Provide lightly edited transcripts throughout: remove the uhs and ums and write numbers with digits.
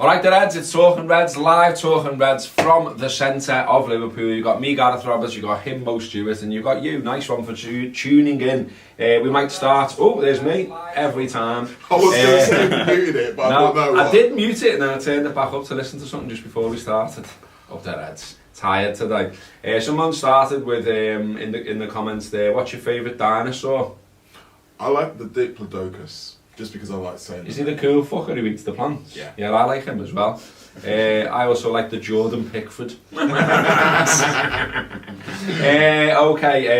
Alright, the Reds, it's Talking Reds, live Talking Reds from the centre of Liverpool. You've got me, Gareth Roberts, you've got him, Mo Stewart, and you've got you. Nice one for tuning in. We might start. Oh, there's me, every time. I was going to say you muted it, but no, I thought no. I did mute it and then I turned it back up to listen to something just before we started. Up the Reds. Tired today. Someone started with, in the comments there, what's your favourite dinosaur? I like the Diplodocus. Just because I like saying Is he the cool fucker who eats the plants? Yeah. Yeah, I like him as well. I also like the Jordan Pickford. Okay,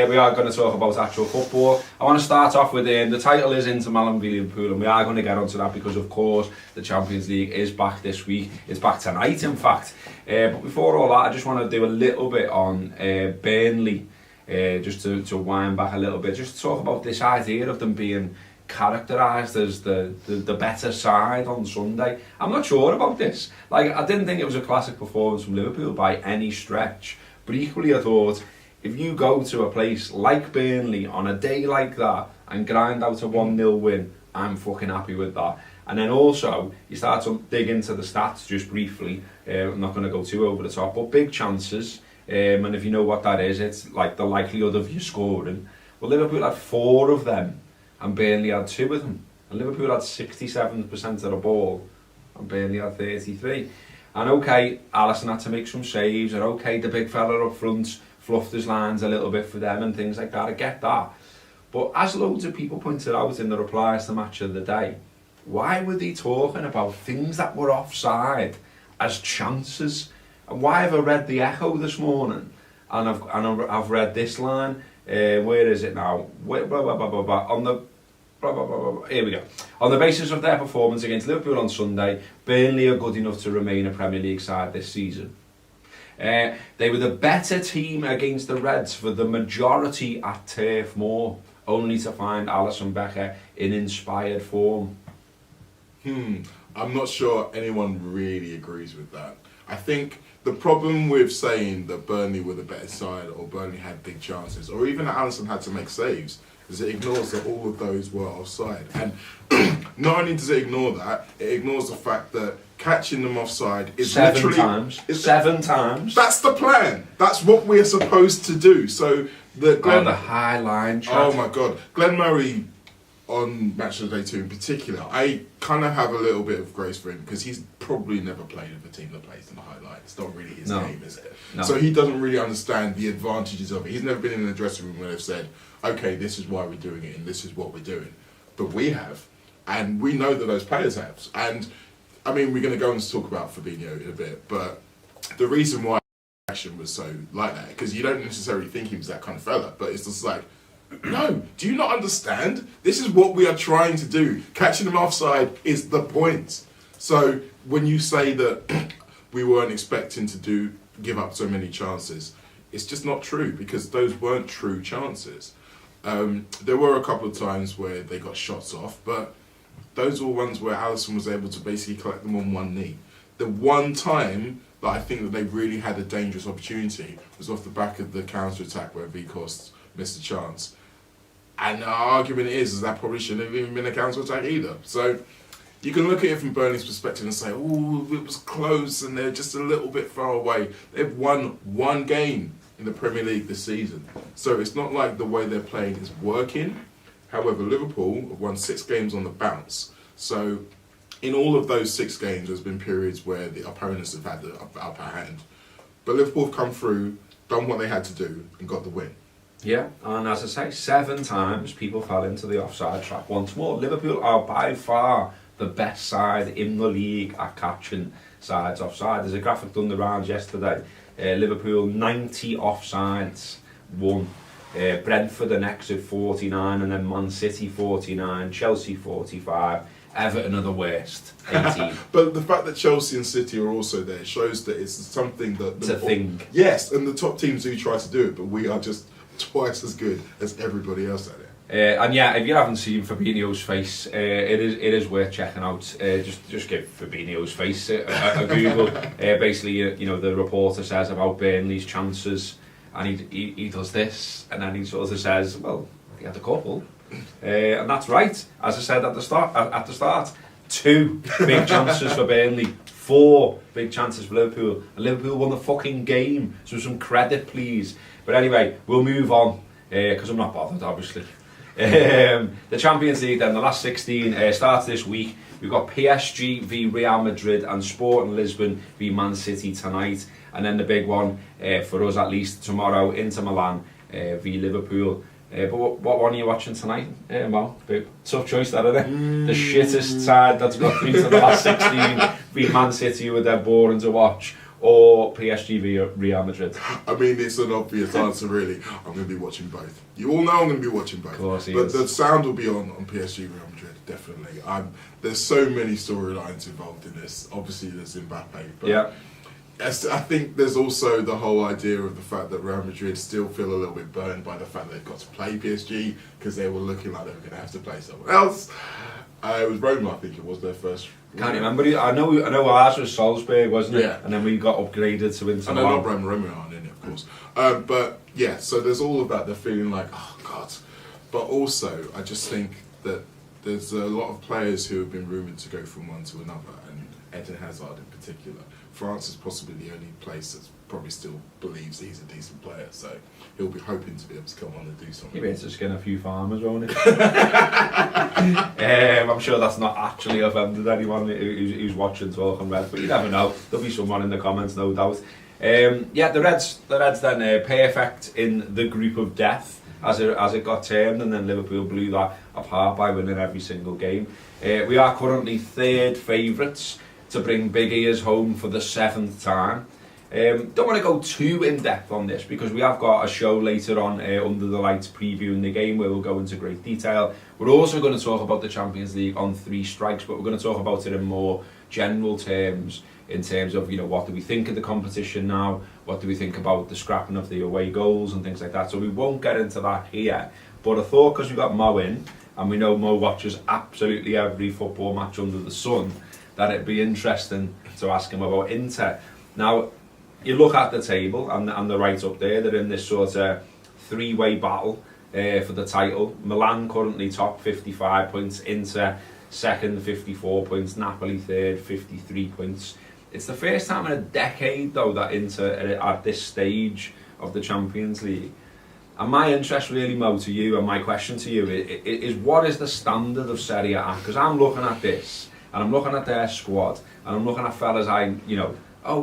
we are going to talk about actual football. I want to start off with the title is Inter Milan v Liverpool, and we are going to get onto that because, of course, the Champions League is back this week. It's back tonight, in fact. But before all that, I just want to do a little bit on Burnley, just to wind back a little bit, just to talk about this idea of them being characterised as the better side on Sunday. I'm not sure about this. Like, I didn't think it was a classic performance from Liverpool by any stretch, but equally I thought, if you go to a place like Burnley on a day like that and grind out a 1-0 win, I'm fucking happy with that. And then also, you start to dig into the stats just briefly. I'm not going to go too over the top, but big chances, and if you know what that is, it's like the likelihood of you scoring. Well, Liverpool had 4 of them, and Burnley had 2 of them. And Liverpool had 67% of the ball, and Burnley had 33. And okay, Alisson had to make some saves, and okay, the big fella up front fluffed his lines a little bit for them and things like that. I get that. But as loads of people pointed out in the replies to Match of the Day, why were they talking about things that were offside as chances? And why have I read the Echo this morning? And I've read this line. Where is it now? Here we go. On the basis of their performance against Liverpool on Sunday, Burnley are good enough to remain a Premier League side this season. They were the better team against the Reds for the majority at Turf Moor, only to find Alisson Becker in inspired form. I'm not sure anyone really agrees with that. I think the problem with saying that Burnley were the better side, or Burnley had big chances, or even that Alisson had to make saves, is it ignores that all of those were offside. And not only does it ignore that, it ignores the fact that catching them offside is 7 times. 7 times. That's the plan. That's what we're supposed to do. So the high line chat. Oh my God, Glenn Murray on Match of the Day 2 in particular, I kind of have a little bit of grace for him because he's probably never played with a team that plays in the highlights. It's not really his game, is it? No. So he doesn't really understand the advantages of it. He's never been in the dressing room where they've said, okay, this is why we're doing it and this is what we're doing. But we have, and we know that those players have. And I mean, we're going to go on to talk about Fabinho in a bit, but the reason why action was so like that, because you don't necessarily think he was that kind of fella, but it's just like, no, do you not understand? This is what we are trying to do. Catching them offside is the point. So when you say that we weren't expecting to give up so many chances, it's just not true, because those weren't true chances. There were a couple of times where they got shots off, but those were ones where Alisson was able to basically collect them on one knee. The one time that I think that they really had a dangerous opportunity was off the back of the counter-attack where Weghorst missed a chance. And our argument is that probably shouldn't have even been a counter-attack either. So you can look at it from Burnley's perspective and say, oh, it was close and they're just a little bit far away. They've won 1 game in the Premier League this season. So it's not like the way they're playing is working. However, Liverpool have won 6 games on the bounce. So in all of those 6 games, there's been periods where the opponents have had the upper hand. But Liverpool have come through, done what they had to do, and got the win. Yeah, and as I say, 7 times people fell into the offside trap once more. Liverpool are by far the best side in the league at catching sides offside. There's a graphic done the rounds yesterday. Liverpool 90 offsides, 1. Brentford the next at 49, and then Man City 49, Chelsea 45, Everton are the worst, 18. But the fact that Chelsea and City are also there shows that it's something that... It's a thing. Yes, and the top teams do try to do it, but we are just twice as good as everybody else at it. And yeah, if you haven't seen Fabinho's face, it is worth checking out. Just give Fabinho's face a Google. Basically, you know, the reporter says about Burnley's chances, and he does this, and then he sort of says, well, he had a couple, and that's right. As I said at the start, 2 big chances for Burnley, 4 big chances for Liverpool, and Liverpool won the fucking game, so some credit please. But anyway, we'll move on, because I'm not bothered obviously. The Champions League then, the last 16 starts this week. We've got PSG v Real Madrid and Sporting Lisbon v Man City tonight, and then the big one, for us at least, tomorrow, Inter Milan v Liverpool. But what one are you watching tonight, Mo? Tough choice that, isn't it? The shittest side that's got through to the last 16 v Man City, who are dead boring to watch, or PSG v Real Madrid? I mean, it's an obvious answer, really. I'm going to be watching both. You all know I'm going to be watching both. Of course he but is. The sound will be on PSG Real Madrid, definitely. There's so many storylines involved in this. Obviously, there's Mbappe. But Yeah. I think there's also the whole idea of the fact that Real Madrid still feel a little bit burned by the fact they've got to play PSG, because they were looking like they were going to have to play someone else. It was Roma, I think it was their first. Can't remember. I know ours was Salzburg, wasn't it? Yeah. And then we got upgraded to Inter And they're not Milan. Roma aren't in it, of course. But yeah, so there's all of that. They're feeling like, oh God. But also, I just think that there's a lot of players who have been rumoured to go from one to another, and Eden Hazard in particular. France is possibly the only place that probably still believes that he's a decent player, so he'll be hoping to be able to come on and do something. He meant to skin a few farmers, won't he? I'm sure that's not actually offended anyone who's watching Talking Red, but you never know. There'll be someone in the comments, no doubt. Yeah, the Reds then perfect in the group of death, as it got termed, and then Liverpool blew that apart by winning every single game. We are currently 3rd favourites to bring Big Ears home for the 7th time. Don't want to go too in depth on this, because we have got a show later on Under the Lights previewing the game where we'll go into great detail. We're also going to talk about the Champions League on 3 strikes, but we're going to talk about it in more general terms, in terms of, what do we think of the competition now, what do we think about the scrapping of the away goals and things like that. So we won't get into that here, but I thought, because we've got Mo in, and we know Mo watches absolutely every football match under the sun, that it'd be interesting to ask him about Inter. Now, you look at the table, and they're right up there. They're in this sort of 3-way battle for the title. Milan currently top, 55 points. Inter second, 54 points. Napoli third, 53 points. It's the first time in a decade, though, that Inter are at this stage of the Champions League. And my interest really, Mo, to you, and my question to you is what is the standard of Serie A? Because I'm looking at this, and I'm looking at their squad, and I'm looking at fellas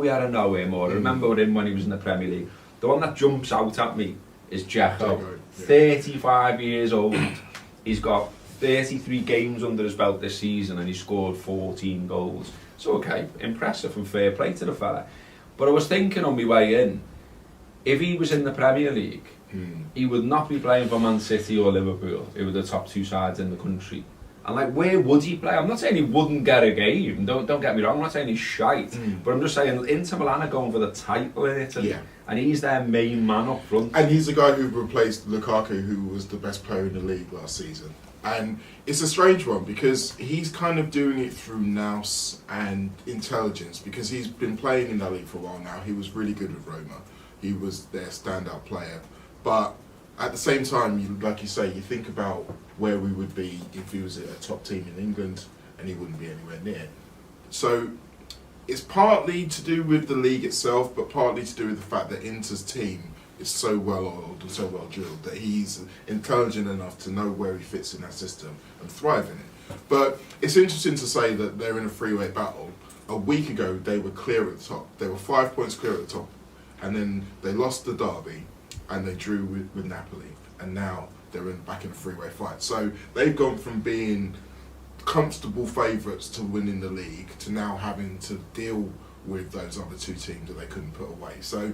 we had to know him, or I remember him when he was in the Premier League. The one that jumps out at me is Dzeko. 35 years old. He's got 33 games under his belt this season, and he scored 14 goals. So, okay, impressive and fair play to the fella. But I was thinking on my way in, if he was in the Premier League, he would not be playing for Man City or Liverpool, who were the top 2 sides in the country. And where would he play? I'm not saying he wouldn't get a game. Don't get me wrong. I'm not saying he's shite. But I'm just saying Inter Milan are going for the title in Italy, and he's their main man up front. And he's the guy who replaced Lukaku, who was the best player in the league last season. And it's a strange one, because he's kind of doing it through nous and intelligence, because he's been playing in that league for a while now. He was really good with Roma. He was their standout player. But at the same time, like you say, you think about where we would be if he was at a top team in England, and he wouldn't be anywhere near. So it's partly to do with the league itself, but partly to do with the fact that Inter's team is so well oiled and so well drilled that he's intelligent enough to know where he fits in that system and thrive in it. But it's interesting to say that they're in a 3-way battle. A week ago, they were clear at the top. They were 5 points clear at the top, and then they lost the derby, and they drew with Napoli, and now they're back in a 3-way fight. So they've gone from being comfortable favourites to winning the league to now having to deal with those other 2 teams that they couldn't put away. So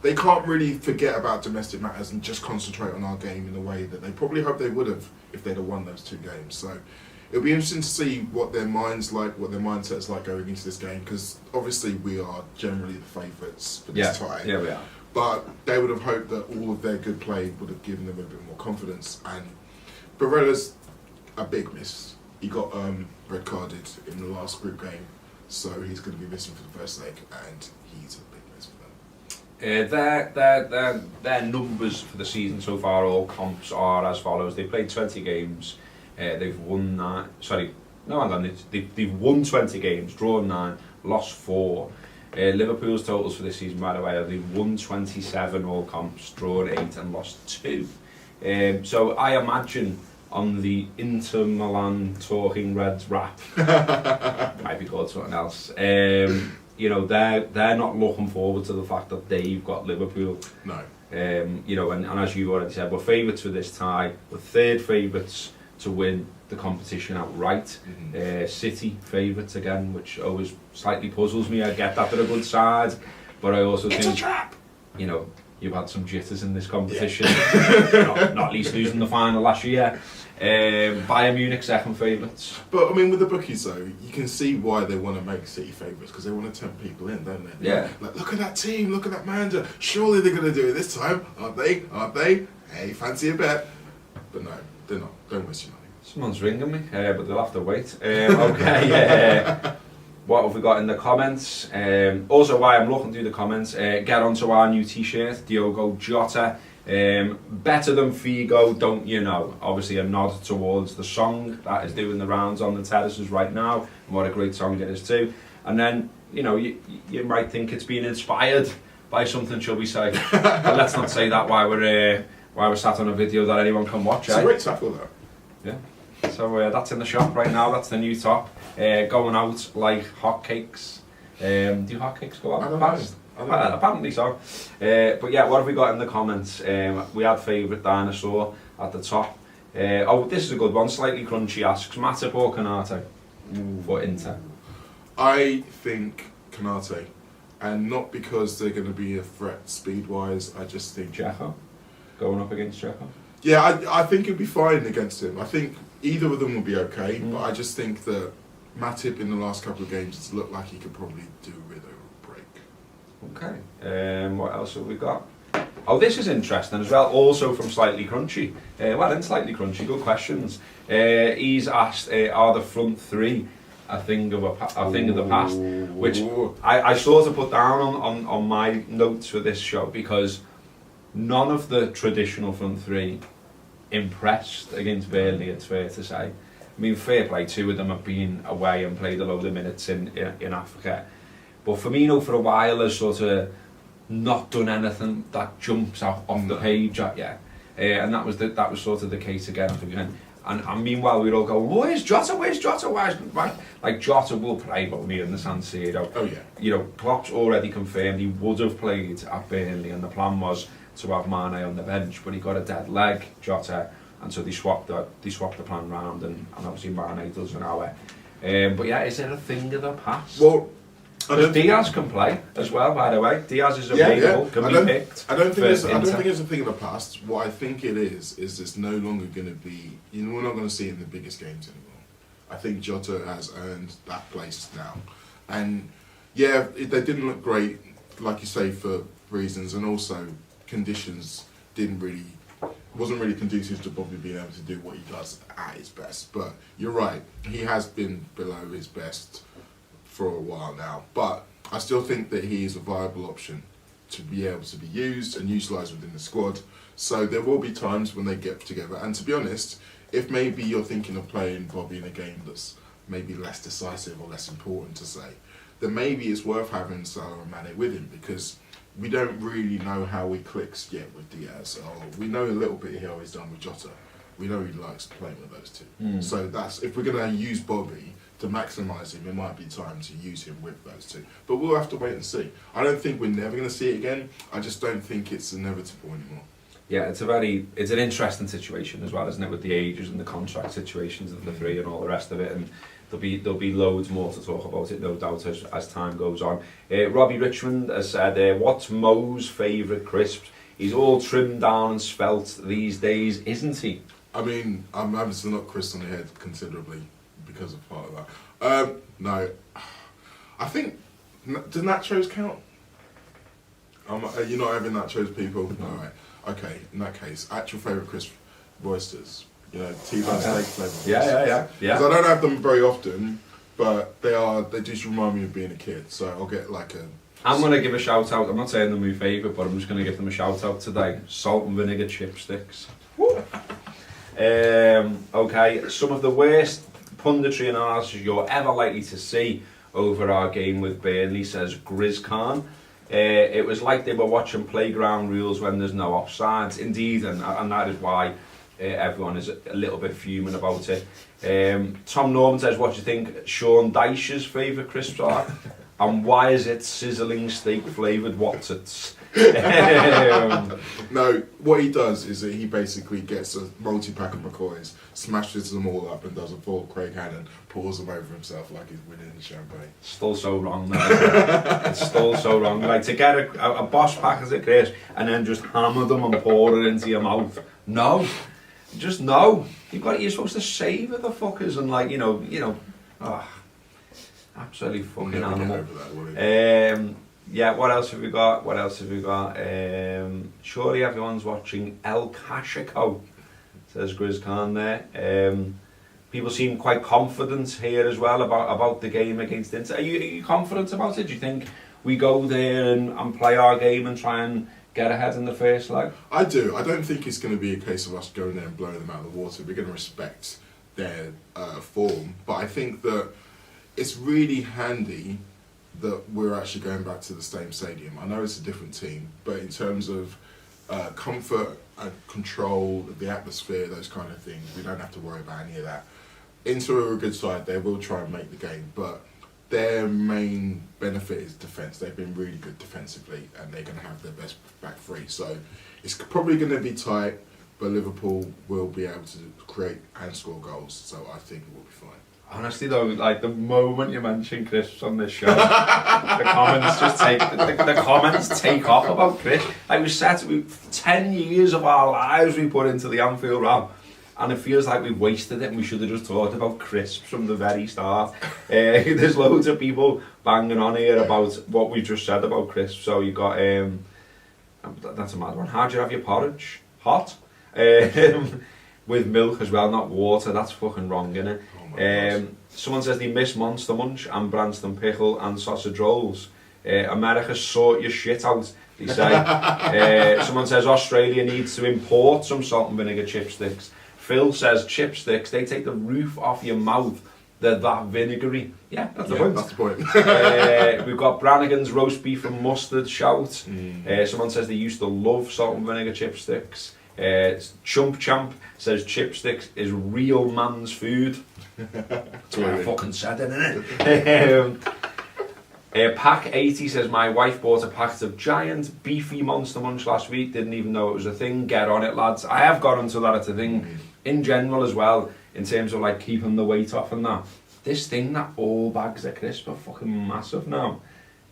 they can't really forget about domestic matters and just concentrate on our game in the way that they probably hoped they would have if they'd have won those 2 games. So it'll be interesting to see what their mindset's like going into this game, because obviously we are generally the favourites for this tie. Yeah, we are. But they would have hoped that all of their good play would have given them a bit more confidence. And Barella's a big miss. He got red carded in the last group game, so he's going to be missing for the first leg, and he's a big miss for them. Their numbers for the season so far, all comps, are as follows. They played 20 games. They've won 9. They've won 20 games, drawn 9, lost 4. Liverpool's totals for this season, by the way, are they won 27 all comps, drawn 8 and lost 2. So I imagine on the Inter Milan Talking Reds wrap, might be called something else, you know, they're not looking forward to the fact that they've got Liverpool. No. You know, and as you already said, we're favourites for this tie. We're third favourites to win the competition outright. City favourites again, which always slightly puzzles me. I get that they're a good side, but I also It's think, a trap! you know, you've had some jitters in this competition. Not least losing the final last year. Bayern Munich second favourites. But I mean, with the bookies though, you can see why they want to make City favourites, because they want to tempt people in, don't they? Yeah. Like, look at that team, look at that manager. Surely they're going to do it this time, aren't they? Aren't they? Hey, fancy a bet? But no, they're not. Don't waste your money. Someone's ringing me, but they'll have to wait. Okay. What have we got in the comments? Also, while I'm looking through the comments, get onto our new t-shirt, Diogo Jota. Better than Figo, don't you know? Obviously a nod towards the song that is doing the rounds on the terraces right now, and what a great song it is too. And then, you know, you might think it's been inspired by something, shall we say. But let's not say that while we're sat on a video that anyone can watch. It's a great tackle though. Yeah. So that's in the shop right now, that's the new top. Going out like hotcakes. Do hotcakes go out fast? Apparently so. But yeah, what have we got in the comments? We had favourite dinosaur at the top. This is a good one. Slightly crunchy asks, Matip or Konate for Inter? I think Konate, and not because they're going to be a threat speed-wise. I just think Dzeko? Going up against Dzeko? Yeah, I think it'd be fine against him. I think either of them will be okay, but I just think that Matip in the last couple of games has looked like he could probably do with a break. Okay. What else have we got? Oh, this is interesting as well. Also from Slightly Crunchy. Slightly Crunchy. Good questions. He's asked, are the front three a thing of the past? Which I sort of put down on my notes for this show, because none of the traditional front three impressed against Burnley, it's fair to say. I mean, fair play, 2 of them have been away and played a load of minutes in Africa. But Firmino for a while has sort of not done anything that jumps off the page at you. And that was sort of the case again. And meanwhile we're all going, where's Jota? Why? Like, Jota will play Burnley in the San Siro. Oh yeah. You know, Klopp's already confirmed he would have played at Burnley, and the plan was to have Mane on the bench, but he got a dead leg, Jota, and so they swapped the plan round, and obviously Mane does an hour. But yeah, is it a thing of the past? Well, Diaz can play as well, by the way. Diaz is available, can be picked. I don't think it's a thing of the past. What I think it is it's no longer going to be, we're not going to see it in the biggest games anymore. I think Jota has earned that place now. And yeah, they didn't look great, like you say, for reasons, and also conditions wasn't really conducive to Bobby being able to do what he does at his best. But you're right, he has been below his best for a while now, but I still think that he is a viable option to be able to be used and utilised within the squad. So there will be times when they get together, and to be honest, if maybe you're thinking of playing Bobby in a game that's maybe less decisive or less important to say, then maybe it's worth having Salah and Mane with him, because we don't really know how he clicks yet with Diaz, or we know a little bit how he's done with Jota. We know he likes playing with those two. So that's, if we're going to use Bobby to maximise him, it might be time to use him with those two. But we'll have to wait and see. I don't think we're never going to see it again. I just don't think it's inevitable anymore. Yeah, it's an interesting situation as well, isn't it, with the ages and the contract situations of the three and all the rest of it, and there'll be loads more to talk about it, no doubt, as time goes on. Robbie Richmond has said, what's Mo's favourite crisps? He's all trimmed down and svelte these days, isn't he? I mean, I'm obviously not crisp on the head considerably because of part of that. No, I think, does nachos count? You're not having nachos, people? No. Alright, okay, in that case, actual favourite crisp, Roysters. T-bone steak flavours. Yeah. Because I don't have them very often, but they just remind me of being a kid. So I'll get like a... I'm going to give a shout out, I'm not saying they're my favourite, but I'm just going to give them a shout out today. Salt and vinegar chipsticks. Okay, some of the worst punditry analysis you're ever likely to see over our game with Burnley, says Grizz Khan. It was like they were watching playground rules when there's no offsides. Indeed, and that is why everyone is a little bit fuming about it. Tom Norman says, what do you think Sean Dyche's favourite crisps are? And why is it sizzling steak flavoured Watsits? No, what he does is that he basically gets a multi-pack of McCoys, smashes them all up and does a full Craig Hannon, pours them over himself like he's winning the champagne. Still so wrong, though. It's still so wrong. Like, to get a boss pack as a crisp and then just hammer them and pour it into your mouth. No. Just no. You're supposed to savour the fuckers and, like, you know, absolutely fucking animal. Yeah, what else have we got? Surely everyone's watching El Clasico, says Grizz Khan there. People seem quite confident here as well about the game against Inter. Are you confident about it? Do you think we go there and play our game and try and get ahead in the first leg? I do. I don't think it's going to be a case of us going there and blowing them out of the water. We're going to respect their form, but I think that it's really handy that we're actually going back to the same stadium. I know it's a different team, but in terms of comfort and control, the atmosphere, those kind of things, we don't have to worry about any of that. Inter are a good side, they will try and make the game, but their main benefit is defence. They've been really good defensively and they're going to have their best back three. So it's probably going to be tight, but Liverpool will be able to create and score goals, so I think we'll be fine. Honestly though, like the moment you mention crisps on this show, the comments just take off about crisps. Like we said, 10 years of our lives we put into the Anfield Wrap, and it feels like we've wasted it and we should have just talked about crisps from the very start. There's loads of people banging on here about what we just said about crisps. So you got, that's a mad one. How do you have your porridge? Hot? With milk as well, not water. That's fucking wrong, innit? Someone says they miss Monster Munch and Branston Pickle and sausage rolls. America, sort your shit out, they say. Someone says Australia needs to import some salt and vinegar chipsticks. Phil says chipsticks, they take the roof off your mouth. They're that vinegary. Yeah, that's the point. That's the point. We've got Brannigan's roast beef and mustard shout. Someone says they used to love salt and vinegar chipsticks. Chump Champ says chipsticks is real man's food. That's what I fucking said it, innit? Pack 80 says my wife bought a packet of giant beefy Monster Munch last week, didn't even know it was a thing. Get on it, lads. I have got onto that, it's a thing in general as well, in terms of like keeping the weight off and that. This thing that all bags of crisps are fucking massive now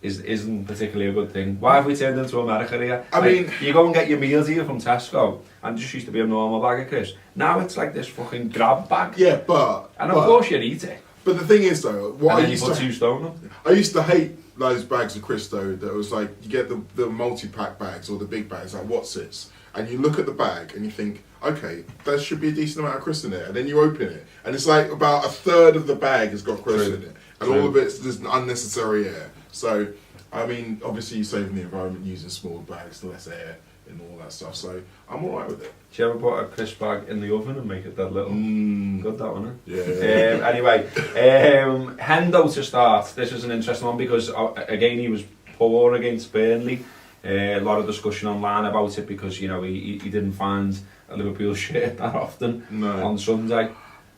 isn't particularly a good thing. Why have we turned into America here? I mean, you go and get your meals here from Tesco and it just used to be a normal bag of crisps. Now it's like this fucking grab bag. Yeah, but of course you'd eat it. But the thing is though, what and then you put 2 stone on. I used to hate those bags of crisps though, that was like, you get the multi-pack bags or the big bags like Watsits, and you look at the bag and you think, okay, there should be a decent amount of crisps in there, and then you open it and it's like about a third of the bag has got crisps in it, and all of it's just unnecessary air. So, I mean, obviously you're saving the environment using small bags, less air and all that stuff, so I'm alright with it. Do you ever put a crisp bag in the oven and make it that little? Good, that one, eh? Yeah. Anyway, Hendo to start. This is an interesting one because, again, he was poor against Burnley. A lot of discussion online about it because, you know, he didn't find a Liverpool shirt that often on Sunday.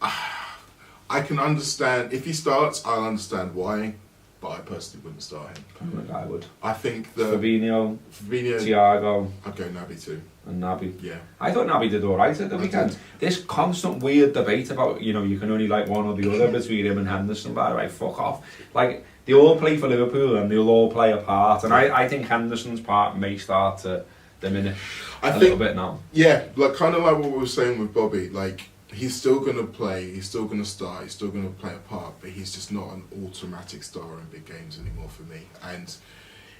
I can understand, if he starts, I'll understand why, but I personally wouldn't start him. I think I would. I think that Fabinho, Thiago, Thiago, I'd go Naby too. and Naby. Yeah. I thought Naby did alright at the weekend. This constant weird debate about, you know, you can only like one or the other between him and Henderson, by the way, fuck off. Like, they all play for Liverpool and they'll all play a part, and I think Henderson's part may start to diminish a little bit now. Yeah, like kind of like what we were saying with Bobby, like he's still going to play, he's still going to start, he's still going to play a part, but he's just not an automatic star in big games anymore for me. And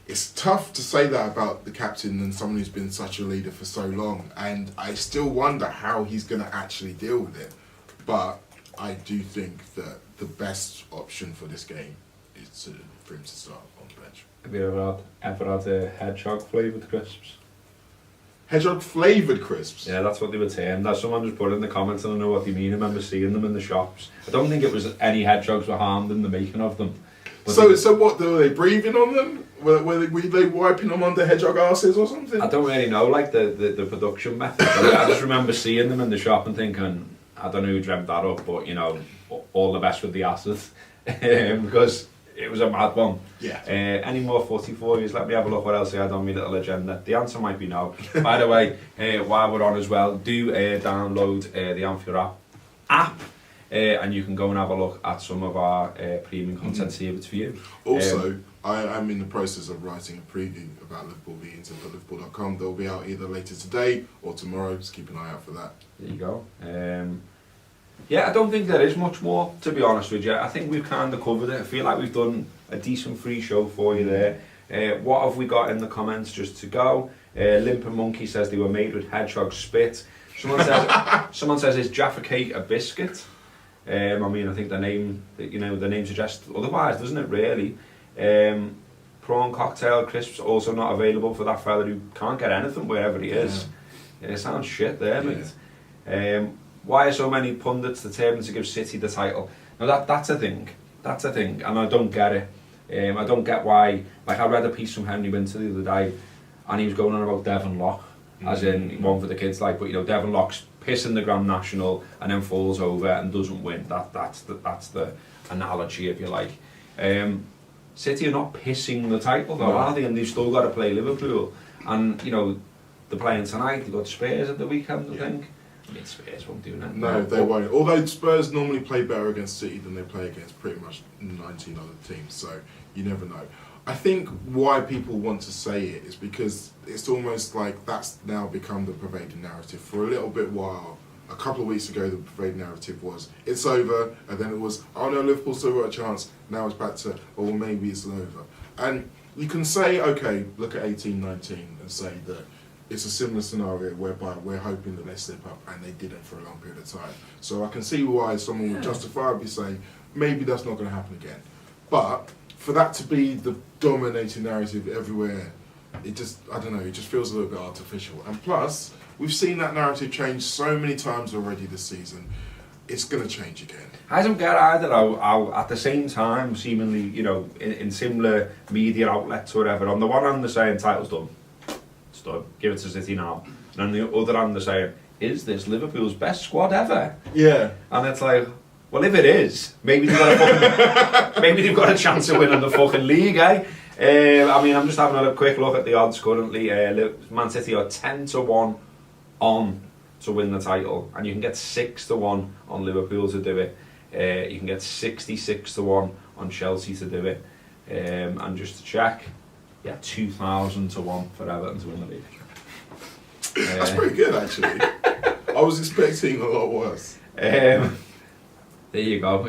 it's tough to say that about the captain and someone who's been such a leader for so long, and I still wonder how he's going to actually deal with it. But I do think that the best option for this game is for him to start on the bench. Have you ever had hedgehog flavoured crisps? Hedgehog flavoured crisps? Yeah, that's what they were termed. That someone just put in the comments, I don't know what they mean. I remember seeing them in the shops. I don't think it was any hedgehogs were harmed in the making of them. So what, were they breathing on them? Were they wiping them on the hedgehog asses or something? I don't really know, like, the production method. I just remember seeing them in the shop and thinking, I don't know who dreamt that up, but, you know, all the best with the asses. Because it was a mad one. Yeah. Any more footy for you? Let me have a look what else I had on my little agenda. The answer might be no. By the way, while we're on as well, do download the Anfield Wrap app. And you can go and have a look at some of our premium content, see if it's for you. Also, I am in the process of writing a preview about Liverpool v Inter for Liverpool.com. They'll be out either later today or tomorrow. Just keep an eye out for that. There you go. Yeah, I don't think there is much more, to be honest with you. I think we've kind of covered it. I feel like we've done a decent free show for you there. What have we got in the comments just to go? Limp and Monkey says they were made with hedgehog spit. Someone says, is Jaffa Cake a biscuit? I mean, I think the name suggests otherwise, doesn't it, really? Prawn cocktail crisps also not available for that fella who can't get anything wherever he is. It sounds shit there, mate. Why are so many pundits determined to give City the title? Now that's a thing. That's a thing, and I don't get it. I don't get why. Like, I read a piece from Henry Winter the other day, and he was going on about Devon Lock, as in one for the kids, like, but you know, Devon Lock's pissing the Grand National and then falls over and doesn't win. That's the analogy, if you like. City are not pissing the title though, are they? And they've still got to play Liverpool, and you know, they're playing tonight. They've got Spurs at the weekend, I think. I mean, Spurs won't do that. No, they won't. Although Spurs normally play better against City than they play against pretty much 19 other teams, so you never know. I think why people want to say it is because it's almost like that's now become the pervading narrative. For a little bit while, a couple of weeks ago, the pervading narrative was, it's over, and then it was, oh no, Liverpool still got a chance. Now it's back to, oh, well, maybe it's over. And you can say, okay, look at 18-19 and say that it's a similar scenario whereby we're hoping that they slip up, and they didn't for a long period of time. So I can see why someone would justifiably say, maybe that's not going to happen again. But for that to be the dominating narrative everywhere, it just, I don't know, it just feels a little bit artificial. And plus, we've seen that narrative change so many times already this season. It's going to change again. I don't get either how at the same time, seemingly, you know, in similar media outlets or whatever, on the one hand they're saying title's done, it's done, give it to City now. And on the other hand they're saying, is this Liverpool's best squad ever? Yeah. And it's like, well, if it is, maybe they've got a chance of winning the fucking league, eh? I mean, I'm just having a quick look at the odds currently. Man City are 10-1 on to win the title, and you can get 6-1 on Liverpool to do it. You can get 66-1 on Chelsea to do it. And just to check, 2,000-1 for Everton to win the league. That's pretty good, actually. I was expecting a lot worse. There you go.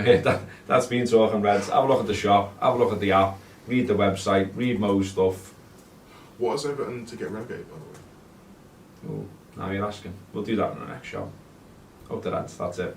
That's been Talking Reds. Have a look at the shop, have a look at the app, read the website, read Mo's stuff. What is Everton to get relegated, by the way? Oh, now you're asking. We'll do that in the next show. Hope the Reds, that's it.